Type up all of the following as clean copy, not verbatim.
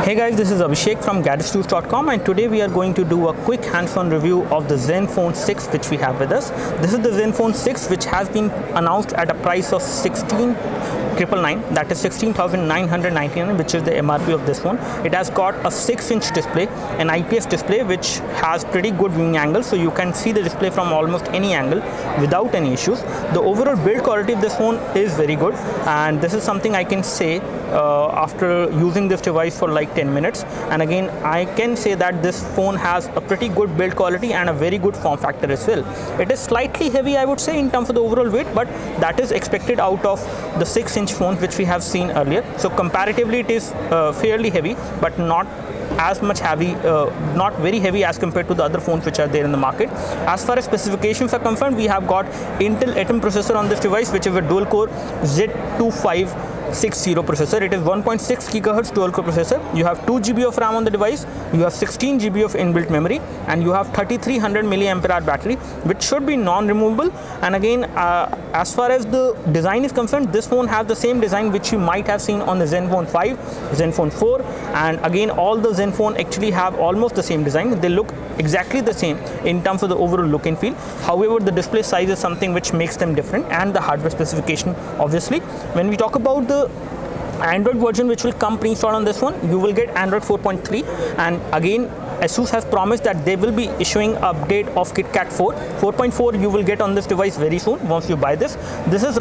Hey guys, this is Abhishek from gadgetnews.com, and today we are going to do a quick hands-on review of the Zenfone 6 which we have with us. This is the Zenfone 6 which has been announced at a price of 16,999, that is 16,999, which is the MRP of this phone. It has got a 6-inch display, an IPS display which has pretty good viewing angle, so you can see the display from almost any angle without any issues. The overall build quality of this phone is very good, and this is something I can say after using this device for like 10 minutes. And again, I can say that this phone has a pretty good build quality and a very good form factor as well. It is slightly heavy, I would say, in terms of the overall weight, but that is expected out of the 6-inch phones which we have seen earlier. So comparatively it is fairly heavy, but not as much heavy, not very heavy as compared to the other phones which are there in the market. As far as specifications are concerned, we have got Intel Atom processor on this device, which is a dual core Z2560 processor. It is 1.6 GHz dual core processor. You have 2 GB of RAM on the device, you have 16 GB of inbuilt memory, and you have 3300 mAh battery, which should be non-removable. And again, as far as the design is concerned, this phone has the same design which you might have seen on the Zenfone 5, Zenfone 4, and again all the Zenfone actually have almost the same design. They look exactly the same in terms of the overall look and feel. However, the display size is something which makes them different, and the hardware specification obviously. When we talk about the Android version which will come pre-installed on this one, you will get Android 4.3, and again ASUS has promised that they will be issuing update of KitKat 4. 4.4 you will get on this device very soon once you buy this. This is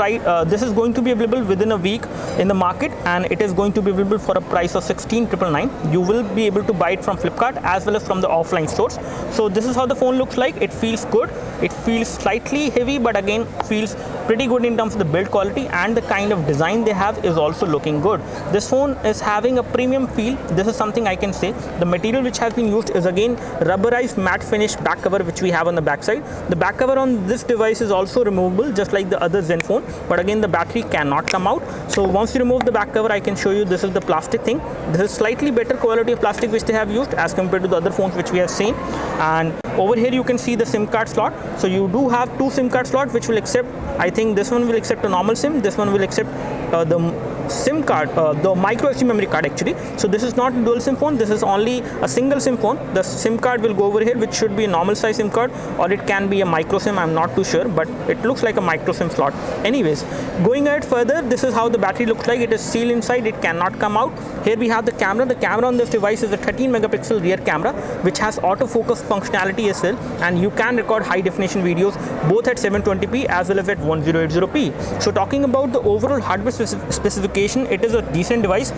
this is going to be available within a week in the market, and it is going to be available for a price of 16,999. You will be able to buy it from Flipkart as well as from the offline stores. So this is how the phone looks like. It feels good. It feels slightly heavy, but again feels pretty good in terms of the build quality, and the kind of design they have is also looking good. This phone is having a premium feel. This is something I can say. The material which has been used is again rubberized matte finish back cover which we have on the back side. The back cover on this device is also removable just like the other Zenfone, but again the battery cannot come out. So once you remove the back cover, I can show you this is the plastic thing. This is slightly better quality of plastic which they have used as compared to the other phones which we have seen. And over here you can see the SIM card slot. So you do have 2 SIM card slots which will accept, I think this one will accept a normal SIM, this one will accept the SIM card, the micro SD memory card actually. So this is not a dual SIM phone, this is only a single SIM phone. The SIM card will go over here, which should be a normal size SIM card, or it can be a micro SIM, I'm not too sure, but it looks like a micro SIM slot. Anyways, going ahead further, this is how the battery looks like. It is sealed inside, it cannot come out. Here we have the camera. The camera on this device is a 13 megapixel rear camera which has autofocus functionality as well, and you can record high definition videos both at 720p as well as at 1080p. So talking about the overall hardware specification, it is a decent device.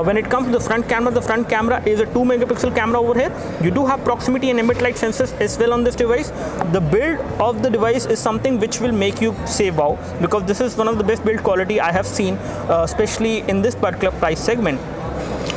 When it comes to the front camera is a 2 megapixel camera over here. You do have proximity and ambient light sensors as well on this device. The build of the device is something which will make you say wow, because this is one of the best build quality I have seen, especially in this particular price segment.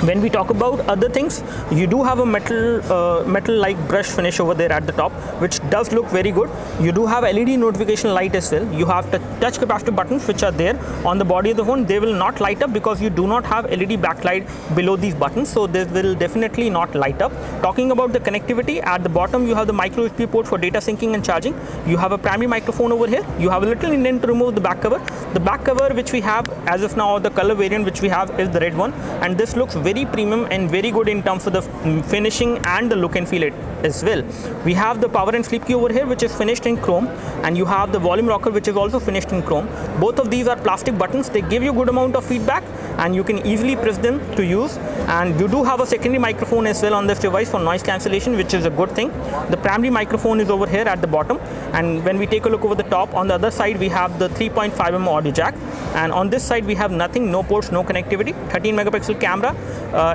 When we talk about other things, you do have a metal like brush finish over there at the top, which does look very good. You do have LED notification light as well. You have the touch capacitive buttons which are there on the body of the phone. They will not light up because you do not have LED backlight below these buttons, so they will definitely not light up. Talking about the connectivity, at the bottom you have the micro USB port for data syncing and charging. You have a primary microphone over here. You have a little indent to remove the back cover. The back cover which we have as of now, the color variant which we have is the red one, and this looks very premium and very good in terms of the finishing and the look and feel it as well. We have the power and sleep key over here which is finished in chrome, and you have the volume rocker which is also finished in chrome. Both of these are plastic buttons. They give you good amount of feedback and you can easily press them to use, and you do have a secondary microphone as well on this device for noise cancellation, which is a good thing. The primary microphone is over here at the bottom, and when we take a look over the top, on the other side we have the 3.5mm audio jack, and on this side we have nothing, no ports, no connectivity. 13 megapixel camera,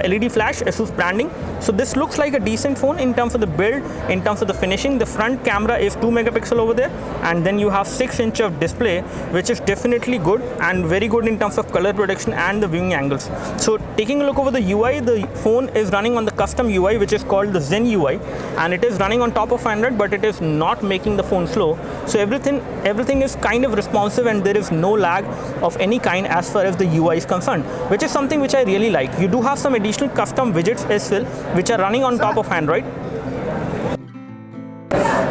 LED flash, ASUS branding. So this looks like a decent phone in terms of the build, in terms of the finishing. The front camera is 2 megapixel over there, and then you have 6-inch of display, which is definitely good and very good in terms of color protection and the viewing angles. So taking a look over the UI, the phone is running on the custom UI which is called the Zen UI, and it is running on top of Android, but it is not making the phone slow. So everything is kind of responsive, and there is no lag of any kind as far as the UI is concerned, which is something which I really like. You do have some additional custom widgets as well which are running on top of Android.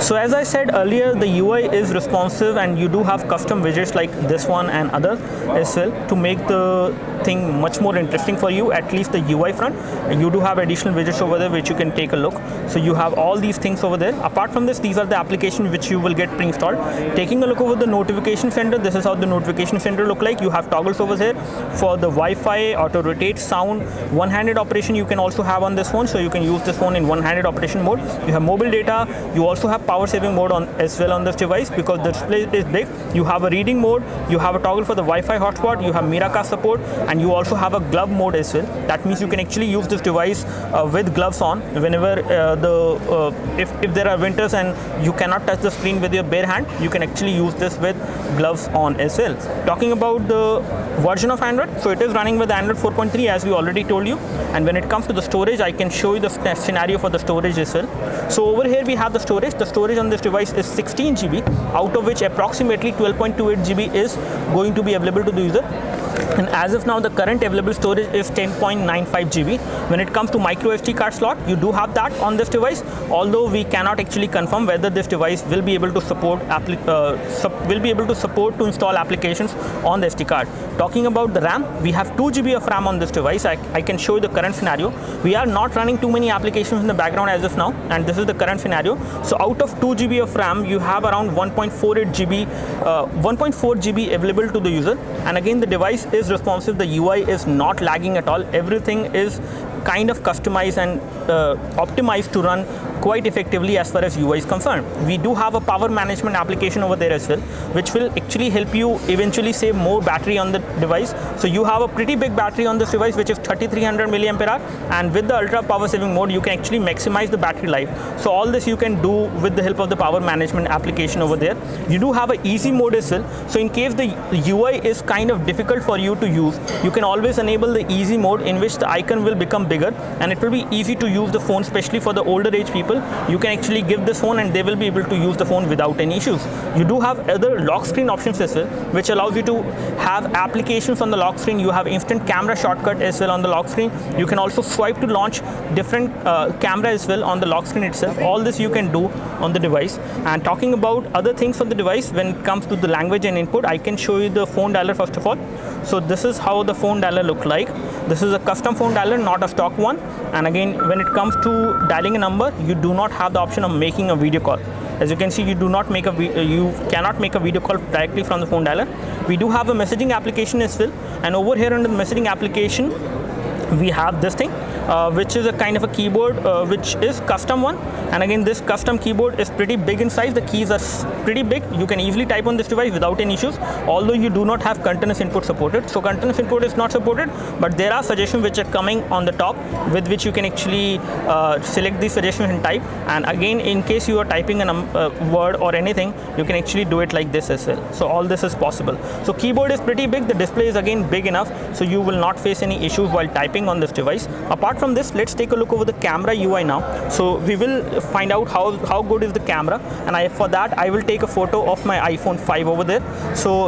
So as I said earlier, the UI is responsive and you do have custom widgets like this one and other as well to make the thing much more interesting for you, at least the UI front. And you do have additional widgets over there which you can take a look. So you have all these things over there. Apart from this, these are the applications which you will get pre-installed. Taking a look over the notification center, this is how the notification center look like. You have toggles over here for the Wi-Fi, auto rotate, sound, one-handed operation you can also have on this phone, so you can use this phone in one-handed operation mode. You have mobile data, you also have power saving mode on as well on this device because the display is big. You have a reading mode, you have a toggle for the Wi-Fi hotspot, you have Miracast support, and you also have a glove mode as well. That means you can actually use this device with gloves on whenever if there are winters and you cannot touch the screen with your bare hand, you can actually use this with gloves on as well. Talking about the version of Android, so it is running with Android 4.3 as we already told you. And when it comes to the storage, I can show you the scenario for the storage as well. So over here we have the storage. The storage on this device is 16 GB, out of which approximately 12.28 GB is going to be available to the user. And as of now, the current available storage is 10.95 GB. When it comes to micro SD card slot, you do have that on this device, although we cannot actually confirm whether this device will be able to support to install applications on the SD card. Talking about the RAM, we have 2 GB of RAM on this device. I can show you the current scenario. We are not running too many applications in the background as of now, and this is the current scenario. So out of 2 GB of RAM, you have around 1.4 GB available to the user. And again, the device is responsive. The UI is not lagging at all. Everything is kind of customized and optimized to run quite effectively as far as UI is concerned. We do have a power management application over there as well, which will actually help you eventually save more battery on the device. So you have a pretty big battery on this device, which is 3300 mAh, and with the ultra power saving mode, you can actually maximize the battery life. So all this you can do with the help of the power management application over there. You do have an easy mode as well. So in case the UI is kind of difficult for you to use, you can always enable the easy mode, in which the icon will become bigger and it will be easy to use the phone, especially for the older age people. You can actually give this phone and they will be able to use the phone without any issues. You do have other lock screen options as well, which allows you to have applications on the lock screen. You have instant camera shortcut as well on the lock screen. You can also swipe to launch different camera as well on the lock screen itself. All this you can do on the device. And talking about other things on the device, when it comes to the language and input, I can show you the phone dialer first of all. So this is how the phone dialer look like. This is a custom phone dialer, not a stock one. And again, when it comes to dialing a number, you do not have the option of making a video call. As you can see, you cannot make a video call directly from the phone dialer. We do have a messaging application as well, and over here under the messaging application, we have this thing, which is a kind of a keyboard, which is custom one. And again, this custom keyboard is pretty big in size. The keys are pretty big. You can easily type on this device without any issues, although you do not have continuous input supported. So continuous input is not supported, but there are suggestions which are coming on the top, with which you can actually select these suggestions and type. And again, in case you are typing a word or anything, you can actually do it like this as well. So all this is possible. So keyboard is pretty big. The display is again big enough, so you will not face any issues while typing on this device. Apart from this, let's take a look over the camera UI now. So we will find out how good is the camera, and for that I will take a photo of my iPhone 5 over there. So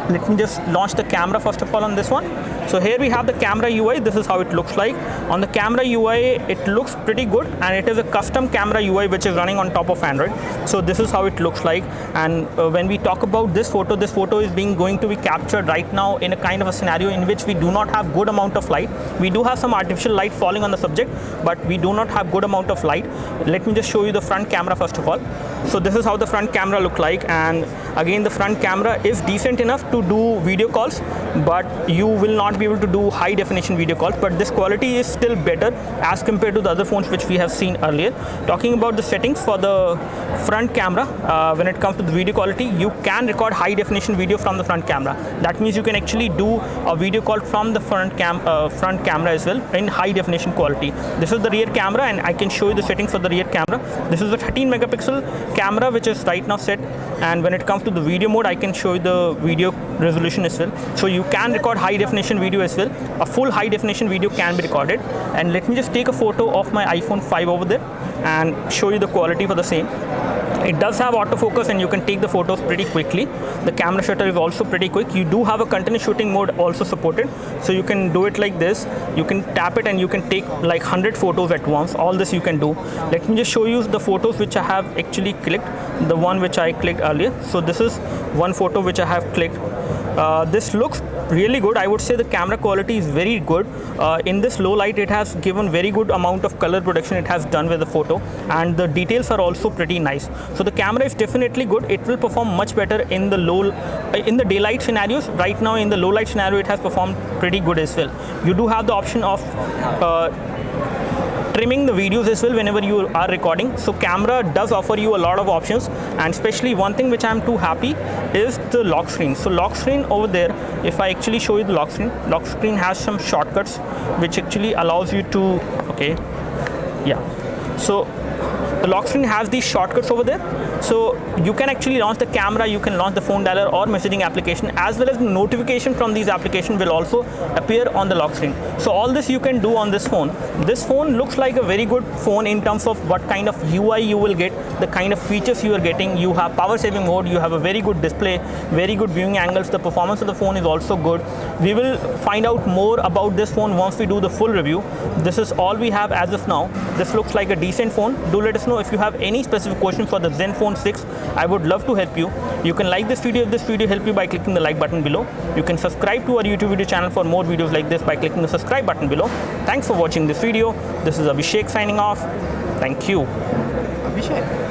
let me just launch the camera first of all on this one. So here we have the camera UI. This is how it looks like. On the camera UI, it looks pretty good, and it is a custom camera UI which is running on top of Android. So this is how it looks like. And when we talk about this photo is going to be captured right now in a kind of a scenario in which we do not have good amount of light. We do have some artificial light falling on the subject, but we do not have good amount of light. Let me just show you the front camera first of all. So this is how the front camera look like, and again, the front camera is decent enough to do video calls, but you will not be able to do high definition video calls. But this quality is still better as compared to the other phones which we have seen earlier. Talking about the settings for the front camera, when it comes to the video quality, you can record high definition video from the front camera. That means you can actually do a video call from the front camera as well in high definition quality. This is the rear camera, and I can show you the settings for the rear camera. This is a 13 megapixel camera which is right now set, and when it comes to the video mode, I can show you the video resolution as well. So you can record high definition video as well. A full high definition video can be recorded. And let me just take a photo of my iPhone 5 over there and show you the quality for the same. It does have autofocus and you can take the photos pretty quickly. The camera shutter is also pretty quick. You do have a continuous shooting mode also supported. So you can do it like this. You can tap it and you can take like 100 photos at once. All this you can do. Let me just show you the photos which I have actually clicked. The one which I clicked earlier. So this is one photo which I have clicked. This looks really good. I would say the camera quality is very good. In this low light, it has given very good amount of color production it has done with the photo, and the details are also pretty nice. So the camera is definitely good. It will perform much better in the daylight scenarios. Right now in the low light scenario, it has performed pretty good as well. You do have the option of trimming the videos as well whenever you are recording. So camera does offer you a lot of options, and especially one thing which I'm too happy is the lock screen. So lock screen over there, if I actually show you the lock screen has some shortcuts which actually allows you to, okay, yeah. So the lock screen has these shortcuts over there. So you can actually launch the camera, you can launch the phone dialer or messaging application, as well as the notification from these applications will also appear on the lock screen. So all this you can do on this phone. This phone looks like a very good phone in terms of what kind of UI you will get, the kind of features you are getting. You have power saving mode, you have a very good display, very good viewing angles. The performance of the phone is also good. We will find out more about this phone once we do the full review. This is all we have as of now. This looks like a decent phone. Do let us know if you have any specific question for the Zenfone 6. I would love to help you. You can like this video if this video helped you by clicking the like button below. You can subscribe to our YouTube video channel for more videos like this by clicking the subscribe button below. Thanks for watching this video. This is Abhishek signing off. Thank you. Abhishek.